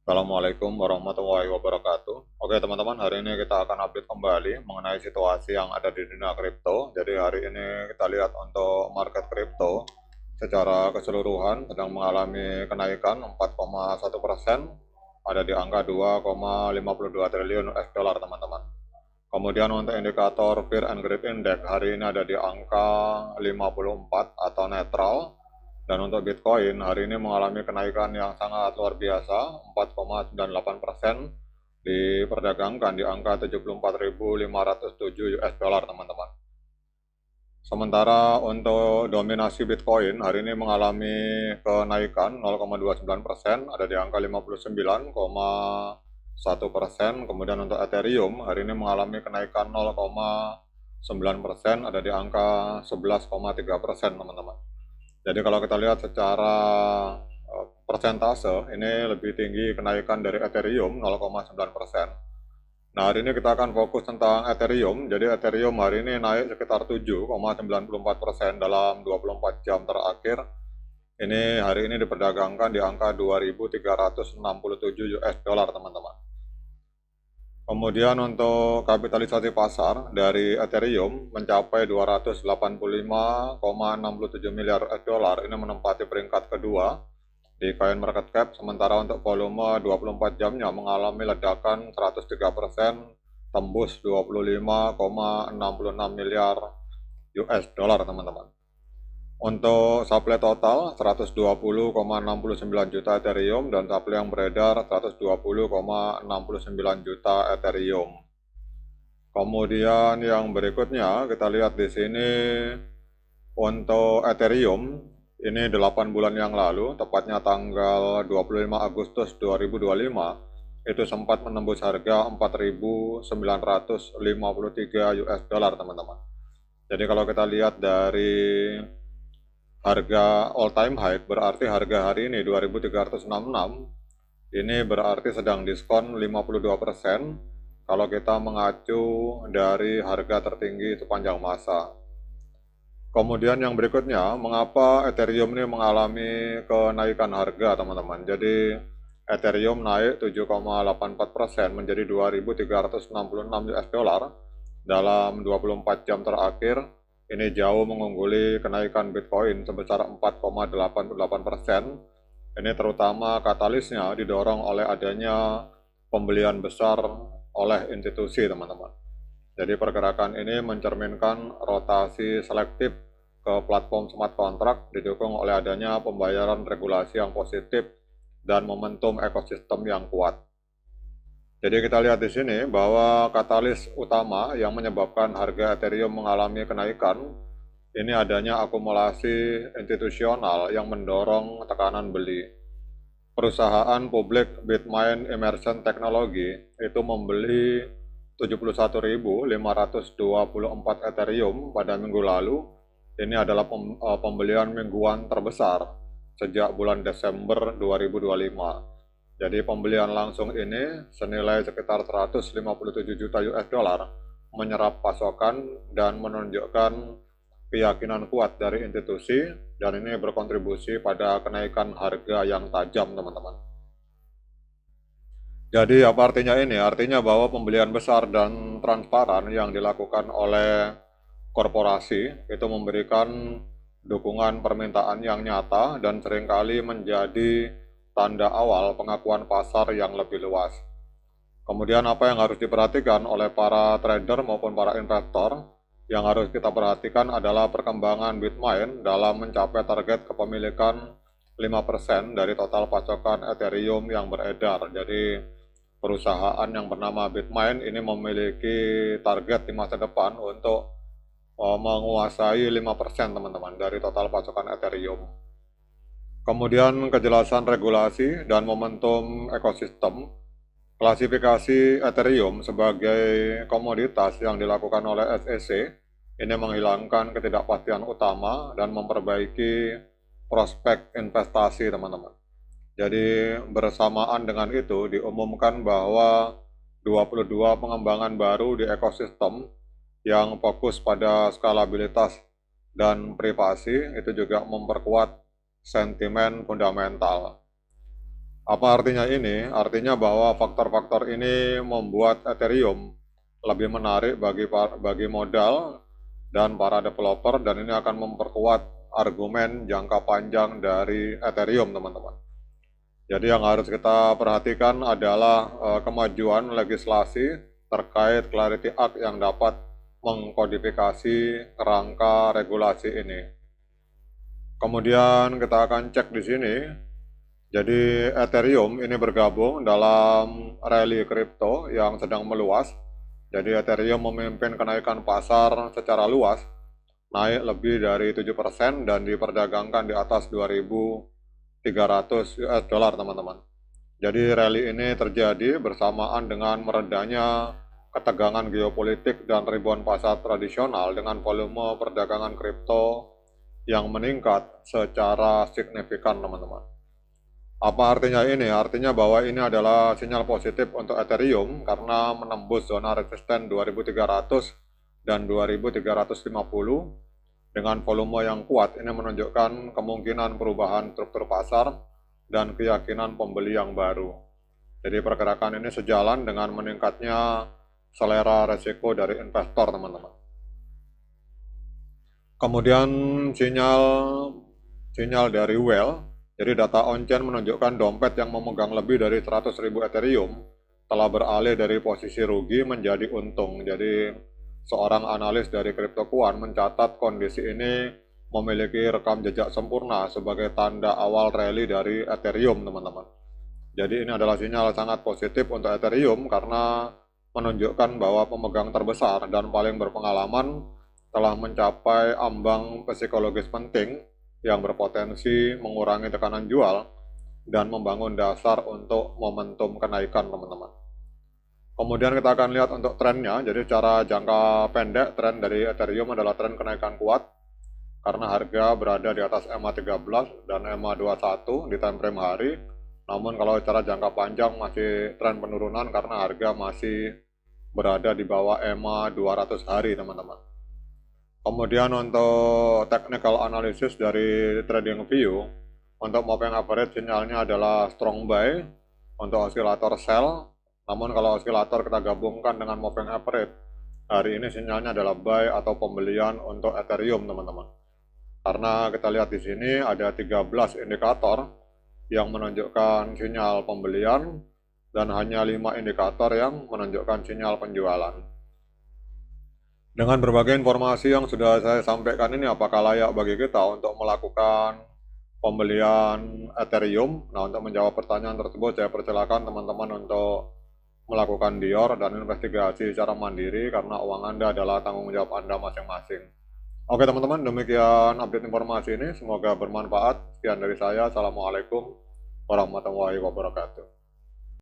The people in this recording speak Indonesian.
Assalamualaikum warahmatullahi wabarakatuh. Oke teman-teman, hari ini kita akan update kembali mengenai situasi yang ada di dunia kripto. Jadi hari ini kita lihat untuk market kripto secara keseluruhan sedang mengalami kenaikan 4,1%, ada di angka 2,52 triliun US dollar teman-teman. Kemudian untuk indikator Fear and Greed Index hari ini ada di angka 54 atau netral. Dan untuk Bitcoin hari ini mengalami kenaikan yang sangat luar biasa, 4,98%, diperdagangkan di angka 74.507 US dollar teman-teman. Sementara untuk dominasi Bitcoin hari ini mengalami kenaikan 0,29%, ada di angka 59,1%. Kemudian untuk Ethereum hari ini mengalami kenaikan 0,9%, ada di angka 11,3% teman-teman. Jadi kalau kita lihat secara persentase, ini lebih tinggi kenaikan dari Ethereum 0,9%. Nah, hari ini kita akan fokus tentang Ethereum. Jadi Ethereum hari ini naik sekitar 7,94% dalam 24 jam terakhir. Ini hari ini diperdagangkan di angka 2.367 US dollar teman-teman. Kemudian untuk kapitalisasi pasar dari Ethereum mencapai 285,67 miliar US dollar. Ini menempati peringkat kedua di CoinMarketCap. Sementara untuk volume 24 jamnya mengalami ledakan 103%, tembus 25,66 miliar US dollar teman-teman. Untuk supply total 120,69 juta Ethereum dan supply yang beredar 120,69 juta Ethereum. Kemudian yang berikutnya kita lihat di sini untuk Ethereum ini 8 bulan yang lalu, tepatnya tanggal 25 Agustus 2025, itu sempat menembus harga 4.953 US dollar teman-teman. Jadi kalau kita lihat dari harga all time high, berarti harga hari ini 2.366, ini berarti sedang diskon 52% kalau kita mengacu dari harga tertinggi sepanjang masa. Kemudian yang berikutnya, mengapa Ethereum ini mengalami kenaikan harga teman-teman. Jadi Ethereum naik 7,84% menjadi 2.366 US dollar dalam 24 jam terakhir. Ini jauh mengungguli kenaikan Bitcoin sebesar 4,88%. Ini terutama katalisnya didorong oleh adanya pembelian besar oleh institusi, teman-teman. Jadi pergerakan ini mencerminkan rotasi selektif ke platform smart contract didukung oleh adanya pembayaran regulasi yang positif dan momentum ekosistem yang kuat. Jadi kita lihat di sini bahwa katalis utama yang menyebabkan harga Ethereum mengalami kenaikan ini adanya akumulasi institusional yang mendorong tekanan beli. Perusahaan publik Bitmain Immersion Technology itu membeli 71.524 Ethereum pada minggu lalu. Ini adalah pembelian mingguan terbesar sejak bulan Desember 2025. Jadi pembelian langsung ini senilai sekitar 157 juta US dollar menyerap pasokan dan menunjukkan keyakinan kuat dari institusi, dan ini berkontribusi pada kenaikan harga yang tajam teman-teman. Jadi apa artinya ini? Artinya bahwa pembelian besar dan transparan yang dilakukan oleh korporasi itu memberikan dukungan permintaan yang nyata dan seringkali menjadi tanda awal pengakuan pasar yang lebih luas. Kemudian apa yang harus diperhatikan oleh para trader maupun para investor? Yang harus kita perhatikan adalah perkembangan Bitmain dalam mencapai target kepemilikan 5% dari total pasokan Ethereum yang beredar. Jadi perusahaan yang bernama Bitmain ini memiliki target di masa depan untuk menguasai 5% teman-teman dari total pasokan Ethereum. Kemudian kejelasan regulasi dan momentum ekosistem. Klasifikasi Ethereum sebagai komoditas yang dilakukan oleh SEC ini menghilangkan ketidakpastian utama dan memperbaiki prospek investasi teman-teman. Jadi bersamaan dengan itu diumumkan bahwa 22 pengembangan baru di ekosistem yang fokus pada skalabilitas dan privasi itu juga memperkuat sentimen fundamental. Apa artinya ini? Artinya bahwa faktor-faktor ini membuat Ethereum lebih menarik bagi modal dan para developer, dan ini akan memperkuat argumen jangka panjang dari Ethereum, teman-teman. Jadi yang harus kita perhatikan adalah kemajuan legislasi terkait Clarity Act yang dapat mengkodifikasi kerangka regulasi ini. Kemudian kita akan cek di sini. Jadi Ethereum ini bergabung dalam rally kripto yang sedang meluas. Jadi Ethereum memimpin kenaikan pasar secara luas, naik lebih dari 7% dan diperdagangkan di atas 2.300 US dollar, teman-teman. Jadi rally ini terjadi bersamaan dengan meredanya ketegangan geopolitik dan ribuan pasar tradisional dengan volume perdagangan kripto yang meningkat secara signifikan, teman-teman. Apa artinya ini? Artinya bahwa ini adalah sinyal positif untuk Ethereum karena menembus zona resisten 2.300 dan 2.350 dengan volume yang kuat. Ini menunjukkan kemungkinan perubahan struktur pasar dan keyakinan pembeli yang baru. Jadi pergerakan ini sejalan dengan meningkatnya selera resiko dari investor, teman-teman. Kemudian sinyal dari Well. Jadi data on-chain menunjukkan dompet yang memegang lebih dari 100.000 Ethereum telah beralih dari posisi rugi menjadi untung. Jadi seorang analis dari CryptoQuant mencatat kondisi ini memiliki rekam jejak sempurna sebagai tanda awal rally dari Ethereum, teman-teman. Jadi ini adalah sinyal sangat positif untuk Ethereum karena menunjukkan bahwa pemegang terbesar dan paling berpengalaman telah mencapai ambang psikologis penting yang berpotensi mengurangi tekanan jual dan membangun dasar untuk momentum kenaikan, teman-teman. Kemudian kita akan lihat untuk trennya. Jadi secara jangka pendek, tren dari Ethereum adalah tren kenaikan kuat karena harga berada di atas EMA13 dan EMA21 di time frame hari. Namun kalau secara jangka panjang masih tren penurunan karena harga masih berada di bawah EMA 200 hari, teman-teman. Kemudian untuk technical analysis dari TradingView, untuk moving average sinyalnya adalah strong buy untuk osilator sell. Namun kalau osilator kita gabungkan dengan moving average, hari ini sinyalnya adalah buy atau pembelian untuk Ethereum, teman-teman. Karena kita lihat di sini ada 13 indikator yang menunjukkan sinyal pembelian dan hanya 5 indikator yang menunjukkan sinyal penjualan. Dengan berbagai informasi yang sudah saya sampaikan ini, apakah layak bagi kita untuk melakukan pembelian Ethereum? Nah, untuk menjawab pertanyaan tersebut, saya persilakan teman-teman untuk melakukan dior dan investigasi secara mandiri karena uang Anda adalah tanggung jawab Anda masing-masing. Oke teman-teman, demikian update informasi ini. Semoga bermanfaat. Sekian dari saya. Assalamualaikum warahmatullahi wabarakatuh.